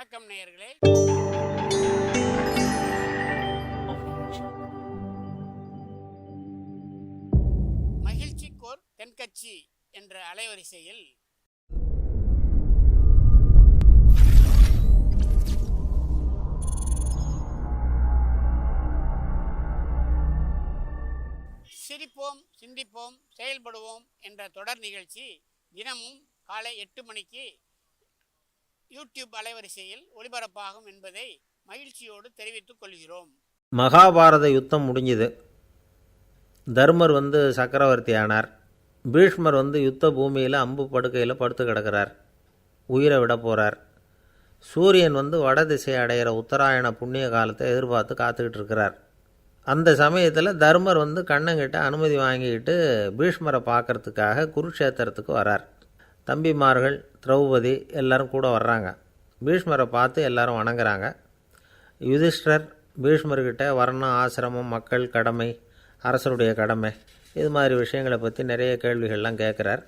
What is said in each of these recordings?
வணக்கம் நேயர்களே. மகிழ்ச்சிக்கோர் தென்கட்சி என்ற அலைவரிசையில் சிரிப்போம், சிந்திப்போம், செயல்படுவோம் என்ற தொடர் நிகழ்ச்சி தினமும் காலை 8 மணிக்கு யூடியூப் அலைவரிசையில் ஒளிபரப்பாகும் என்பதை மகிழ்ச்சியோடு தெரிவித்துக் கொள்கிறோம். மகாபாரத யுத்தம் முடிஞ்சுது. தர்மர் சக்கரவர்த்தி ஆனார். பீஷ்மர் யுத்த பூமியில் அம்பு படுக்கையில் படுத்து கிடக்கிறார். உயிரை விட போகிறார். சூரியன் வட திசை அடைகிற உத்தராயண புண்ணிய காலத்தை எதிர்பார்த்து காத்துக்கிட்டு இருக்கிறார். அந்த சமயத்தில் தர்மர் கண்ணங்கிட்ட அனுமதி வாங்கிக்கிட்டு பீஷ்மரை பார்க்கறதுக்காக குருக்ஷேத்திரத்துக்கு வரார். தம்பிமார்கள், திரௌபதி எல்லாரும் கூட வர்றாங்க. பீஷ்மரை பார்த்து எல்லாரும் வணங்குறாங்க. யுதிஷ்டர் பீஷ்மர்கிட்ட வர்ணம், ஆசிரமம், மக்கள் கடமை, அரசருடைய கடமை, இது மாதிரி விஷயங்களை பற்றி நிறைய கேள்விகள்லாம் கேட்குறார்.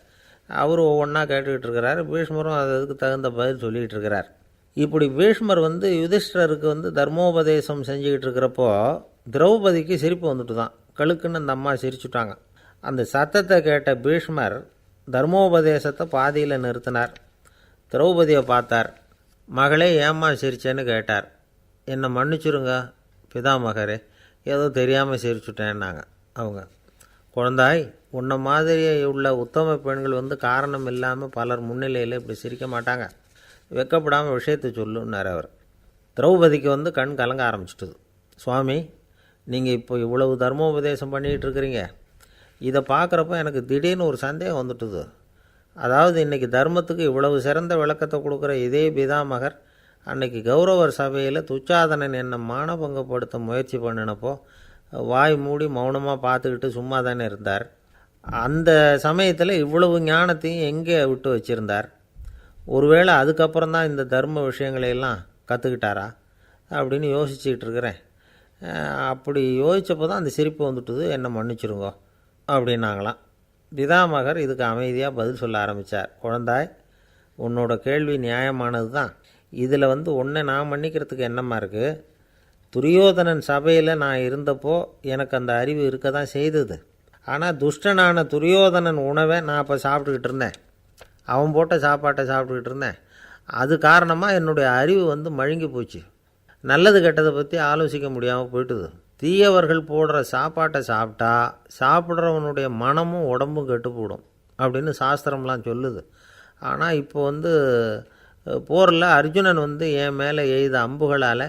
அவர் ஒவ்வொன்றா கேட்டுக்கிட்டு இருக்கிறார். பீஷ்மரும் அதுக்கு தகுந்த பதில் சொல்லிகிட்டு இருக்கிறார். இப்படி பீஷ்மர் யுதிஷ்டருக்கு தர்மோபதேசம் செஞ்சுக்கிட்டு இருக்கிறப்போ திரௌபதிக்கு சிரிப்பு வந்துட்டு தான். கழுக்குன்னு அந்த அம்மா சிரிச்சுட்டாங்க. அந்த சத்தத்தை கேட்ட பீஷ்மர் தர்மோபதேசத்தை பாதியில் நிறுத்தினார். திரௌபதியை பார்த்தார். மகளே, ஏம்மா சிரிச்சேன்னு கேட்டார். என்னை மன்னிச்சுருங்க பிதாமகரே, ஏதோ தெரியாமல் சிரிச்சுட்டேன்னாங்க அவங்க. குழந்தாய், உன்னை மாதிரி உள்ள உத்தம பெண்கள் காரணம் இல்லாமல் பலர் முன்னிலையில் இப்படி சிரிக்க மாட்டாங்க. வெக்கப்படாமல் விஷயத்தை சொல்லுன்னார் அவர். திரௌபதிக்கு கண் கலங்க ஆரம்பிச்சிட்டுது. சுவாமி, நீங்கள் இப்போ இவ்வளவு தர்மோபதேசம் பண்ணிகிட்டு இருக்கிறீங்க, இதை பார்க்குறப்ப எனக்கு திடீர்னு ஒரு சந்தேகம் வந்துட்டுது. அதாவது இன்றைக்கி தர்மத்துக்கு இவ்வளவு சிறந்த விளக்கத்தை கொடுக்குற இதே பிதாமகர் அன்னைக்கு கௌரவர் சபையில் துச்சாதனன் என்னை மானபங்கப்படுத்த முயற்சி பண்ணினப்போ வாய் மூடி மௌனமாக பார்த்துக்கிட்டு சும்மா தானே இருந்தார். அந்த சமயத்தில் இவ்வளவு ஞானத்தையும் எங்கே விட்டு வச்சுருந்தார்? ஒருவேளை அதுக்கப்புறம் தான் இந்த தர்ம விஷயங்களையெல்லாம் கற்றுக்கிட்டாரா அப்படின்னு யோசிச்சுக்கிட்டு இருக்கிறேன். அப்படி யோசித்தப்போ தான் அந்த சிரிப்பு வந்துட்டுது. என்னை மன்னிச்சிருங்கோ அப்படின்னாங்களாம். பிதாமகர் இதுக்கு அமைதியாக பதில் சொல்ல ஆரம்பித்தார். குழந்தாய், உன்னோட கேள்வி நியாயமானது தான். இதில் உன்னை நான் மன்னிக்கிறதுக்கு என்னம்மா இருக்குது? துரியோதனன் சபையில் நான் இருந்தப்போ எனக்கு அந்த அறிவு இருக்க தான் செய்தது. ஆனால் துஷ்டனான துரியோதனன் உணவை நான் அப்போ சாப்பிட்டுக்கிட்டு இருந்தேன். அவன் போட்ட சாப்பாட்டை சாப்பிட்டுக்கிட்டு இருந்தேன். அது காரணமாக என்னுடைய அறிவு மழுங்கி போச்சு. நல்லது கெட்டதை பற்றி ஆலோசிக்க முடியாமல் போயிட்டுது. தீயவர்கள் போடுற சாப்பாட்டை சாப்பிட்டா சாப்பிட்றவனுடைய மனமும் உடம்பும் கெட்டு போடும் அப்படின்னு சாஸ்திரம்லாம் சொல்லுது. ஆனால் இப்போ போரில் அர்ஜுனன் என் மேலே எய்த அம்புகளால்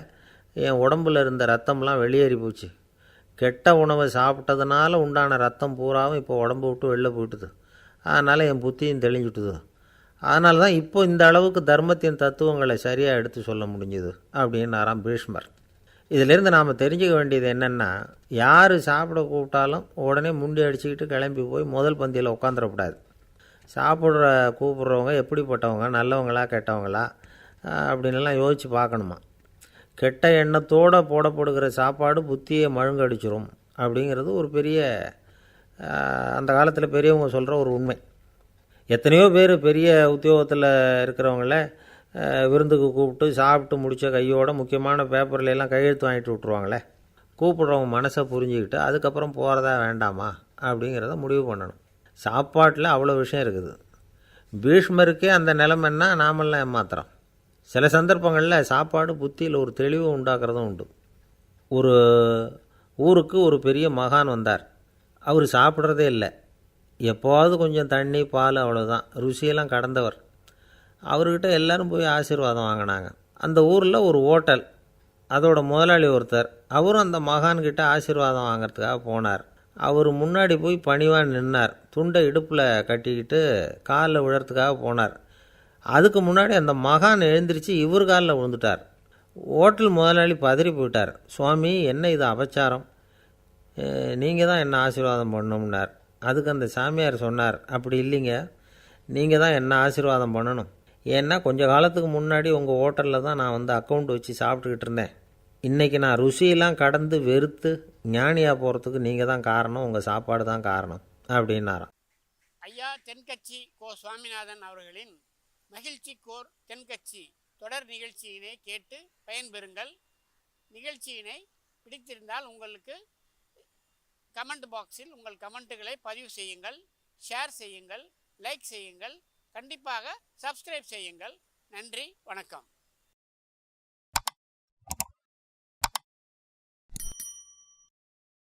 என் உடம்பில் இருந்த ரத்தம்லாம் வெளியேறி போச்சு. கெட்ட உணவை சாப்பிட்டதுனால உண்டான ரத்தம் பூராவும் இப்போ உடம்பு விட்டு வெளில போயிட்டுது. அதனால் என் புத்தியும் தெளிஞ்சுட்டுது. அதனால தான் இப்போ இந்த அளவுக்கு தர்மத்தின் தத்துவங்களை சரியாக எடுத்து சொல்ல முடிஞ்சுது அப்படின்னாராம் பீஷ்மர். இதிலேருந்து நாம் தெரிஞ்சுக்க வேண்டியது என்னென்னா, யார் சாப்பிட கூப்பிட்டாலும் உடனே முண்டி அடிச்சுக்கிட்டு கிளம்பி போய் முதல் பந்தியில் உட்காந்துடக்கூடாது. கூப்பிட்றவங்க எப்படிப்பட்டவங்க, நல்லவங்களா கெட்டவங்களா அப்படின்லாம் யோசித்து பார்க்கணுமா. கெட்ட எண்ணத்தோடு போடப்படுகிற சாப்பாடு புத்தியை மழுங்கடிச்சிரும் அப்படிங்கிறது ஒரு பெரிய அந்த காலத்தில் பெரியவங்க சொல்கிற ஒரு உண்மை. எத்தனையோ பேர் பெரிய உத்தியோகத்தில் இருக்கிறவங்கள விருந்துக்கு கூப்பிட்டு சாப்பிட்டு முடித்த கையோட முக்கியமான பேப்பர்லாம் கையெழுத்து வாங்கிட்டு விட்ருவாங்களே. கூப்பிட்றவங்க மனசை புரிஞ்சுக்கிட்டு அதுக்கப்புறம் போகிறதா வேண்டாமா அப்படிங்கிறத முடிவு பண்ணணும். சாப்பாட்டில் அவ்வளோ விஷயம் இருக்குது. பீஷ்மருக்கே அந்த நிலைமைன்னா நாமெல்லாம் ஏமாத்துறோம். சில சந்தர்ப்பங்களில் சாப்பாடு புத்தியில் ஒரு தெளிவு உண்டாக்குறதும் உண்டு. ஒரு ஊருக்கு ஒரு பெரிய மகான் வந்தார். அவர் சாப்பிட்றதே இல்லை. எப்போவாவது கொஞ்சம் தண்ணி, பால், அவ்வளோதான். ருசியெல்லாம் கடந்தவர். அவர்கிட்ட எல்லோரும் போய் ஆசீர்வாதம் வாங்கினாங்க. அந்த ஊரில் ஒரு ஹோட்டல், அதோட முதலாளி ஒருத்தர், அவரும் அந்த மகான்கிட்ட ஆசீர்வாதம் வாங்கிறதுக்காக போனார். அவர் முன்னாடி போய் பணிவாக நின்னார். துண்டை இடுப்பில் கட்டிக்கிட்டு காலில் விழறதுக்காக போனார். அதுக்கு முன்னாடி அந்த மகான் எழுந்திரிச்சு இவர் காலில் விழுந்துட்டார். ஹோட்டல் முதலாளி பதறி போயிட்டார். சுவாமி, என்ன இது அபச்சாரம், நீங்கள் தான் என்ன ஆசீர்வாதம் பண்ணணும்னார். அதுக்கு அந்த சாமியார் சொன்னார், அப்படி இல்லைங்க, நீங்கள் தான் என்ன ஆசீர்வாதம் பண்ணணும். ஏன்னா கொஞ்ச காலத்துக்கு முன்னாடி உங்கள் ஹோட்டலில் தான் நான் அக்கௌண்ட் வச்சு சாப்பிட்டுக்கிட்டு இருந்தேன். இன்றைக்கி நான் ருசியெல்லாம் கடந்து வெறுத்து ஞானியாக போகிறதுக்கு நீங்கள் தான் காரணம், உங்கள் சாப்பாடு தான் காரணம் அப்படின்னாராம். ஐயா தென்கட்சி கோ சுவாமிநாதன் அவர்களின் மகிழ்ச்சிக்கோர் தென்கட்சி தொடர் நிகழ்ச்சியினை கேட்டு பயன்பெறுங்கள். நிகழ்ச்சியினை பிடித்திருந்தால் உங்களுக்கு கமெண்ட் பாக்ஸில் உங்கள் கமெண்ட்டுகளை பதிவு செய்யுங்கள், ஷேர் செய்யுங்கள், லைக் செய்யுங்கள், கண்டிப்பாக சப்ஸ்கிரைப் செய்யுங்கள். நன்றி, வணக்கம்.